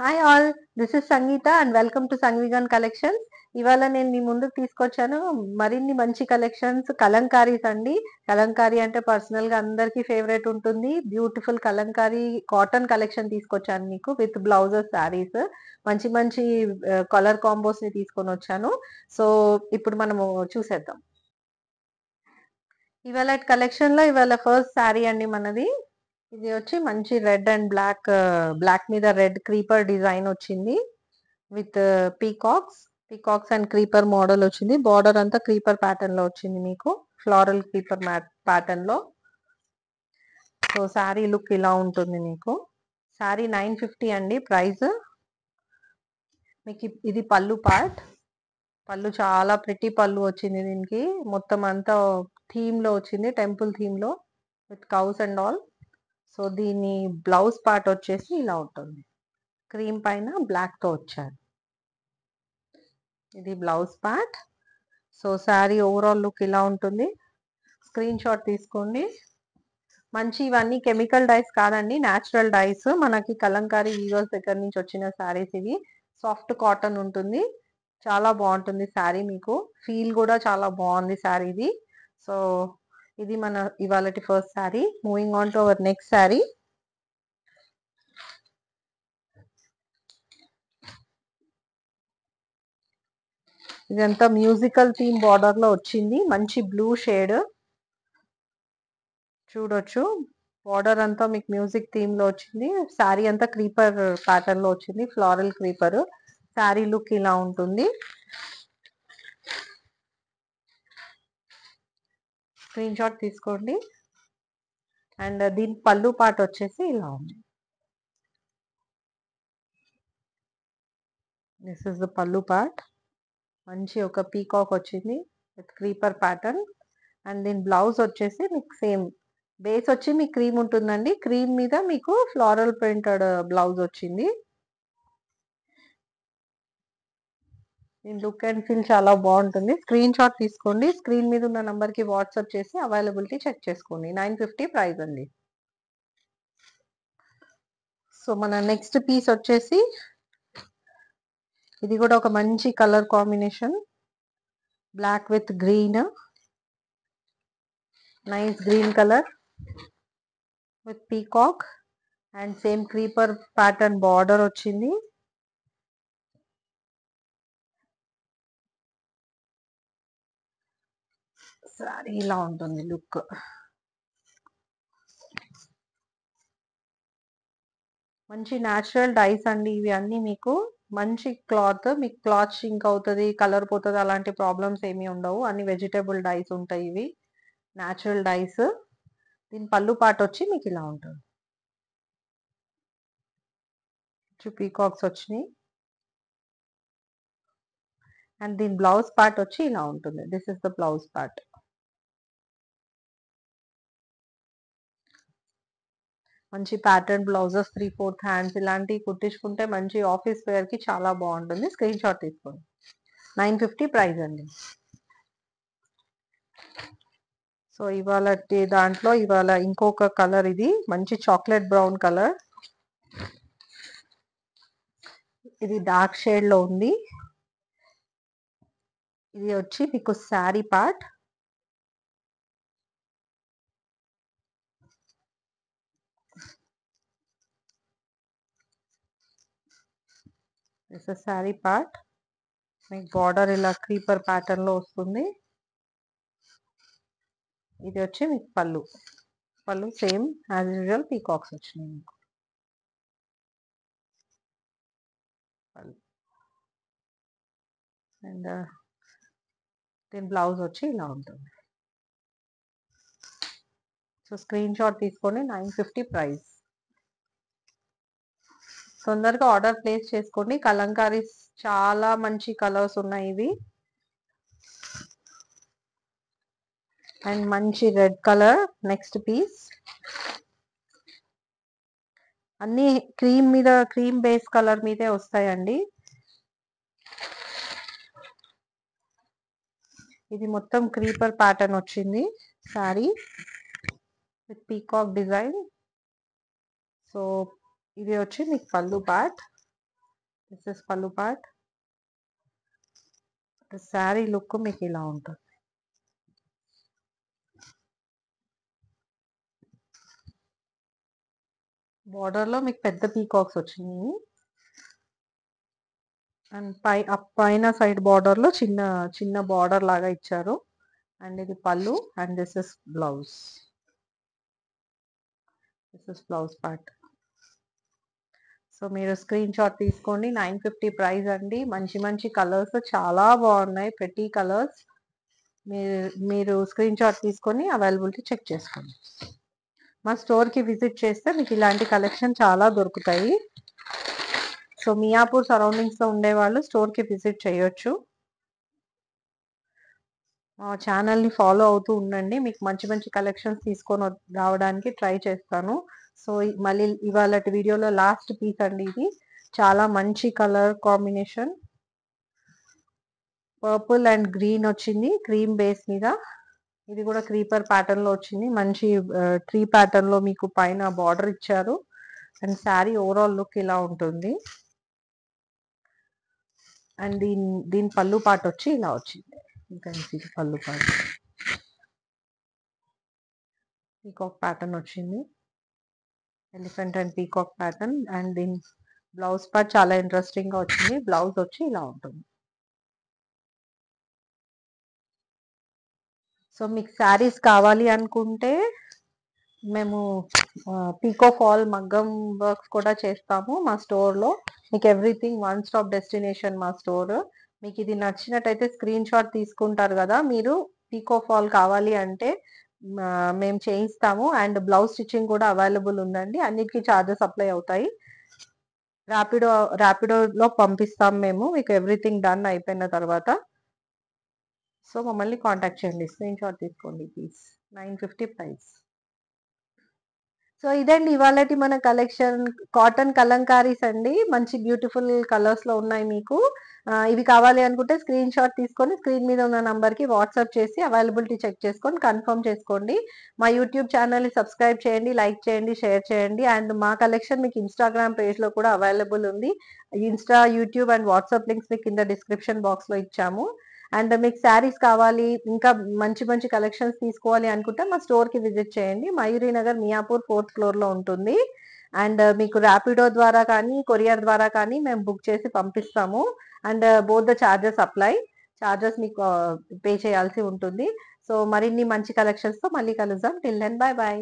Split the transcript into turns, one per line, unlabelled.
Hi all, this is Sangeetha and welcome to సంగీగన్ collections. ఇవాళ నేను మీ ముందుకు తీసుకొచ్చాను మరిన్ని మంచి కలెక్షన్స్, కలంకారీస్ అండి. కలంకారీ అంటే పర్సనల్ గా అందరికీ ఫేవరెట్ ఉంటుంది. బ్యూటిఫుల్ కలంకారీ కాటన్ కలెక్షన్ తీసుకొచ్చాను మీకు విత్ బ్లౌజెస్, శారీస్. మంచి మంచి కలర్ కాంబోస్ ని తీసుకొని వచ్చాను. సో ఇప్పుడు మనము చూసేద్దాం. ఇవాళ కలెక్షన్ లో ఇవాళ ఫస్ట్ శారీ అండి మనది. ఇది వచ్చి మంచి రెడ్ అండ్ బ్లాక్, బ్లాక్ మీద రెడ్ క్రీపర్ డిజైన్ వచ్చింది with peacocks. Peacocks and creeper model వచ్చింది. బార్డర్ అంతా క్రీపర్ ప్యాటర్న్ లో వచ్చింది మీకు, ఫ్లోరల్ క్రీపర్ ప్యాటర్న్ లో. సో శారీ లుక్ ఇలా ఉంటుంది మీకు. శారీ 950 అండి ప్రైస్. మీకు ఇది పళ్ళు పార్ట్. పళ్ళు చాలా ప్రిటీ పళ్ళు వచ్చింది దీనికి. మొత్తం అంతా థీమ్ లో వచ్చింది, టెంపుల్ థీమ్ లో with cows and all. So దీని బ్లౌజ్ పార్ట్ వచ్చేసి ఇలా ఉంటుంది, క్రీమ్ పైన బ్లాక్ తో వచ్చారు. ఇది blouse part. So sari overall look ఇలా ఉంటుంది. స్క్రీన్ షాట్ తీసుకోండి. మంచి ఇవన్నీ కెమికల్ డైస్ కాదండి, న్యాచురల్ డైస్. మనకి కలంకారీ వీవర్స్ దగ్గర నుంచి వచ్చిన శారీస్ ఇవి. సాఫ్ట్ కాటన్ ఉంటుంది, చాలా బాగుంటుంది శారీ. మీకు ఫీల్ కూడా చాలా బాగుంది శారీది. సో ఇది మన ఇవాళ first sari. Moving on to our next sari. ఇదంతా మ్యూజికల్ థీమ్ బార్డర్ లో వచ్చింది, మంచి బ్లూ షేడ్ చూడొచ్చు. బార్డర్ అంతా మీకు మ్యూజిక్ థీమ్ లో వచ్చింది. శారీ అంతా క్రీపర్ ప్యాటర్న్ లో వచ్చింది, ఫ్లోరల్ క్రీపర్. శారీ లుక్ ఇలా ఉంటుంది. స్క్రీన్ షాట్ తీసుకోండి. అండ్ దీని పళ్ళు పార్ట్ వచ్చేసి ఇలా ఉంది. దిస్ ఇస్ ద పళ్ళు పార్ట్. మంచి ఒక పీకాక్ వచ్చింది విత్ క్రీపర్ ప్యాటర్న్. అండ్ దీని బ్లౌజ్ వచ్చేసి మీకు సేమ్ బేస్ వచ్చి మీకు క్రీమ్ ఉంటుందండి, క్రీమ్ మీద మీకు ఫ్లోరల్ ప్రింటెడ్ బ్లౌజ్ వచ్చింది. దీని లుక్ అండ్ ఫీల్ చాలా బాగుంటుంది. స్క్రీన్ షాట్ తీసుకోండి. స్క్రీన్ మీద ఉన్న నంబర్ కి వాట్సాప్ చేసి అవైలబిలిటీ చెక్ చేసుకోండి. 950 ప్రైస్ అండి. సో మన నెక్స్ట్ పీస్ వచ్చేసి ఇది కూడా ఒక మంచి colour combination, black with green. Nice green colour with peacock and same creeper pattern border వచ్చింది. సారీ ఇలా ఉంటుంది లుక్. మంచి న్యాచురల్ డైస్ అండి ఇవి అన్ని. మీకు మంచి క్లాత్, మీకు క్లాత్ షింక్ అవుతుంది, కలర్ పోతుంది, అలాంటి ప్రాబ్లమ్స్ ఏమీ ఉండవు. అన్ని వెజిటేబుల్ డైస్ ఉంటాయి ఇవి, న్యాచురల్ డైస్. దీని పళ్ళు పాట వచ్చి మీకు ఇలా ఉంటుంది. పీకాక్స్ వచ్చినాయి. అండ్ దీని బ్లౌజ్ పార్ట్ వచ్చి ఇలా ఉంటుంది. This is the blouse part. మంచి ప్యాటర్న్ బ్లౌజెస్ 3/4 హ్యాండ్స్ ఇలాంటివి కుట్టించుకుంటే మంచి ఆఫీస్ వేర్ కి చాలా బాగుంటుంది. స్క్రీన్ షాట్ తీసుకోండి. 950 ప్రైస్ అండి. సో ఇవాళ దాంట్లో ఇవాళ ఇంకొక కలర్, ఇది మంచి చాక్లెట్ బ్రౌన్ కలర్. ఇది డార్క్ షేడ్ లో ఉంది. ఇది వచ్చి మీకు sari part. This is sari part. మీకు బార్డర్ ఇలా క్రీపర్ ప్యాటర్న్ లో వస్తుంది. ఇది వచ్చి మీకు పళ్ళు. పళ్ళు సేమ్ యాజ్ యూజువల్ పీకాక్స్ వచ్చినాయి మీకు పళ్ళు. అండ్ దీని బ్లౌజ్ వచ్చి ఇలా ఉంటుంది. సో స్క్రీన్ షాట్ తీసుకొని 950 ప్రైస్. తొందరగా ఆర్డర్ ప్లేస్ చేసుకోండి. కలంకారీస్ చాలా మంచి కలర్స్ ఉన్నాయి ఇవి. అండ్ మంచి రెడ్ కలర్ నెక్స్ట్ పీస్. అన్ని క్రీమ్ మీద, క్రీమ్ బేస్ కలర్ మీదే వస్తాయండి. ఇది మొత్తం క్రీపర్ ప్యాటర్న్ వచ్చింది sari with peacock design. So ఇది వచ్చి మీకు పళ్ళు పార్ట్. దిస్ ఇస్ పల్లు పార్ట్. శారీ లుక్ మీకు ఇలా ఉంటుంది. బార్డర్ లో మీకు పెద్ద పీకాక్స్ వచ్చినాయి అండ్ పైన సైడ్ బార్డర్ లో చిన్న చిన్న బార్డర్ లాగా ఇచ్చారు. అండ్ ఇది పళ్ళు and this is blouse. This is blouse part. So మీరు స్క్రీన్ షాట్ తీసుకోండి. 950 ప్రైస్ అండి. మంచి మంచి కలర్స్ చాలా బాగున్నాయి, ప్రతి కలర్స్. మీరు స్క్రీన్ షాట్ తీసుకొని అవైలబిలిటీ చెక్ చేసుకోండి. మా స్టోర్కి విజిట్ చేస్తే మీకు ఇలాంటి కలెక్షన్ చాలా దొరుకుతాయి. సో మియాపూర్ సరౌండింగ్స్లో ఉండేవాళ్ళు స్టోర్కి విజిట్ చేయొచ్చు. మా ఛానల్ని ఫాలో అవుతూ ఉండండి. మీకు మంచి మంచి కలెక్షన్స్ తీసుకొని రావడానికి ట్రై చేస్తాను. సో మళ్ళీ ఇవాళ వీడియోలో లాస్ట్ పీస్ అండి. ఇది చాలా మంచి colour combination, purple and green వచ్చింది క్రీమ్ బేస్ మీద. ఇది కూడా క్రీపర్ ప్యాటర్న్ లో వచ్చింది. మంచి ట్రీ ప్యాటర్న్ లో మీకు పైన బార్డర్ ఇచ్చారు. అండ్ శారీ ఓవరాల్ లుక్ ఇలా ఉంటుంది. అండ్ దీని పళ్ళు పాట వచ్చి ఇలా వచ్చింది. ఇంకా ఇది పళ్ళు పాట పీకాక్ ప్యాటర్న్ వచ్చింది. Elephant and peacock pattern. And దీని బ్లౌజ్ పార్ట్ చాలా ఇంట్రెస్టింగ్ గా వచ్చింది. బ్లౌజ్ వచ్చి ఇలా ఉంటుంది. సో మీకు శారీస్ కావాలి అనుకుంటే మేము పీకో ఫాల్ మగ్గం వర్క్స్ కూడా చేస్తాము మా స్టోర్లో. మీకు ఎవ్రీథింగ్ వన్ స్టాప్ డెస్టినేషన్ మా స్టోర్. మీకు ఇది నచ్చినట్టయితే స్క్రీన్ షాట్ తీసుకుంటారు కదా, మీరు పీకో ఫాల్ కావాలి అంటే మేము చేయిస్తాము. అండ్ బ్లౌజ్ స్టిచ్చింగ్ కూడా అవైలబుల్ ఉందండి. అన్నిటికీ ఛార్జెస్ అప్లై అవుతాయి. ర్యాపిడోలో పంపిస్తాం మేము మీకు ఎవ్రీథింగ్ డన్ అయిపోయిన తర్వాత. సో మమ్మల్ని కాంటాక్ట్ చేయండి. స్క్రీన్ షాట్ తీసుకోండి ప్లీజ్. 950 ప్రైస్. సో ఇదండి ఇవాళటి మన కలెక్షన్. కాటన్ కలంకారీస్ అండి. మంచి బ్యూటిఫుల్ కలర్స్ లో ఉన్నాయి మీకు. ఇవి కావాలి అనుకుంటే స్క్రీన్ షాట్ తీసుకొని స్క్రీన్ మీద ఉన్న నంబర్ కి వాట్సాప్ చేసి అవైలబిలిటీ చెక్ చేసుకొని కన్ఫర్మ్ చేసుకోండి. మా యూట్యూబ్ ఛానల్ ని సబ్స్క్రైబ్ చేయండి, లైక్ చేయండి, షేర్ చేయండి. అండ్ మా కలెక్షన్ మీకు ఇన్స్టాగ్రామ్ పేజ్ లో కూడా అవైలబుల్ ఉంది. Insta, YouTube and WhatsApp links మీకు కింద డిస్క్రిప్షన్ బాక్స్ లో ఇచ్చాము. అండ్ మీకు శారీస్ కావాలి, ఇంకా మంచి మంచి కలెక్షన్స్ తీసుకోవాలి అనుకుంటే మా స్టోర్ కి విజిట్ చేయండి. మయూరి నగర్ మియాపూర్ 4th ఫ్లోర్ లో ఉంటుంది. అండ్ మీకు ర్యాపిడో ద్వారా కానీ కొరియర్ ద్వారా కానీ మేము బుక్ చేసి పంపిస్తాము. And both the charges apply. Charges మీకు పే చేయాల్సి ఉంటుంది. సో మరిన్ని మంచి కలెక్షన్స్ తో మళ్ళీ కలుద్దాం. Till then bye by.